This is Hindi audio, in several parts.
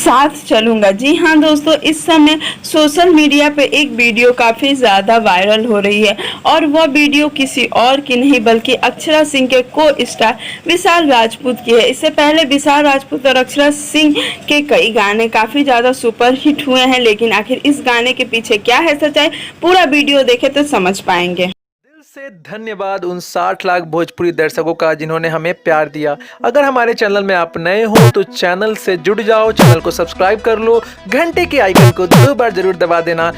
साथ चलूंगा। जी हाँ दोस्तों, इस समय सोशल मीडिया पे एक वीडियो काफ़ी ज़्यादा वायरल हो रही है और वह वीडियो किसी और की नहीं बल्कि अक्षरा सिंह के को स्टार विशाल राजपूत की है। इससे पहले विशाल राजपूत और अक्षरा सिंह के कई गाने काफ़ी ज़्यादा सुपर हिट हुए हैं, लेकिन आखिर इस गाने के पीछे क्या है सच्चाई, पूरा वीडियो देखे तो समझ पाएंगे। से धन्यवाद उन 60 लाख भोजपुरी दर्शकों का जिन्होंने हमें प्यार दिया। अगर हमारे चैनल में आप नए हो तो चैनल से जुड़ जाओ, चैनल को सब्सक्राइब कर लो, घंटे के आइकन को 2 बार जरूर दबा देना।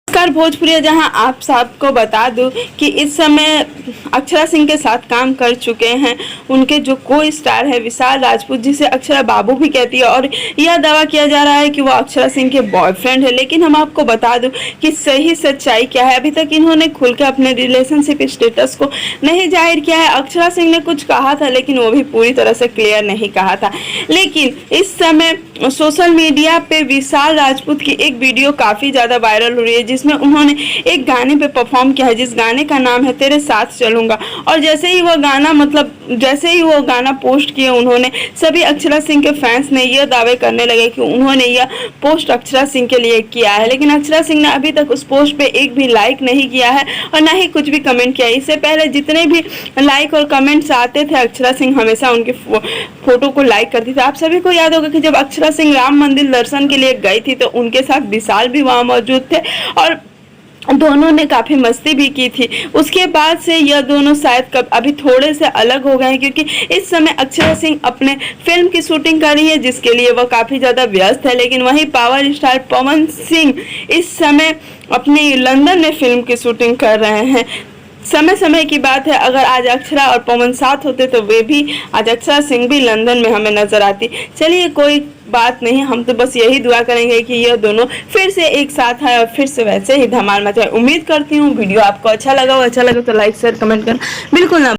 नमस्कार भोजपुरी, जहां आप सबको बता दूं कि इस समय अक्षरा सिंह के साथ काम कर चुके हैं उनके जो को स्टार है विशाल राजपूत, जिसे अक्षरा बाबू भी कहती है, और यह दावा किया जा रहा है कि वो अक्षरा सिंह के बॉयफ्रेंड है। लेकिन हम आपको बता दूं कि सही सच्चाई क्या है, अभी तक इन्होंने खुल के अपने रिलेशनशिप स्टेटस को नहीं जाहिर किया है। अक्षरा सिंह ने कुछ कहा था लेकिन वो भी पूरी तरह से क्लियर नहीं कहा था। लेकिन इस समय सोशल मीडिया पे विशाल राजपूत की एक वीडियो काफ़ी ज़्यादा वायरल हो रही है, जिसमें उन्होंने एक गाने पे परफॉर्म किया है जिस गाने का नाम है तेरे साथ चलूंगा। और जैसे ही वो गाना पोस्ट किया, उन्होंने सभी अक्षरा सिंह के फैंस ने यह दावे करने लगे कि उन्होंने यह पोस्ट अक्षरा सिंह के लिए किया है। लेकिन अक्षरा सिंह ने अभी तक उस पोस्ट पे एक भी लाइक नहीं किया है और ना ही कुछ भी कमेंट किया है। इससे पहले जितने भी लाइक और कमेंट्स आते थे, अक्षरा सिंह हमेशा उनके फोटो को लाइक करती थी। आप सभी को याद होगा कि जब अक्षरा सिंह राम मंदिर दर्शन के लिए गई थी तो उनके साथ विशाल भी वहां मौजूद थे और दोनों ने काफ़ी मस्ती भी की थी। उसके बाद से यह दोनों शायद अभी थोड़े से अलग हो गए हैं, क्योंकि इस समय अक्षरा सिंह अपने फिल्म की शूटिंग कर रही है जिसके लिए वह काफ़ी ज़्यादा व्यस्त है। लेकिन वहीं पावर स्टार पवन सिंह इस समय अपनी लंदन में फिल्म की शूटिंग कर रहे हैं। समय समय की बात है, अगर आज अक्षरा और पवन साथ होते तो वे भी, आज अक्षरा सिंह भी लंदन में हमें नजर आती। चलिए कोई बात नहीं, हम तो बस यही दुआ करेंगे कि यह दोनों फिर से एक साथ आए और फिर से वैसे ही धमाल मचाए। उम्मीद करती हूँ वीडियो आपको अच्छा लगा हो तो लाइक शेयर कमेंट करना बिल्कुल ना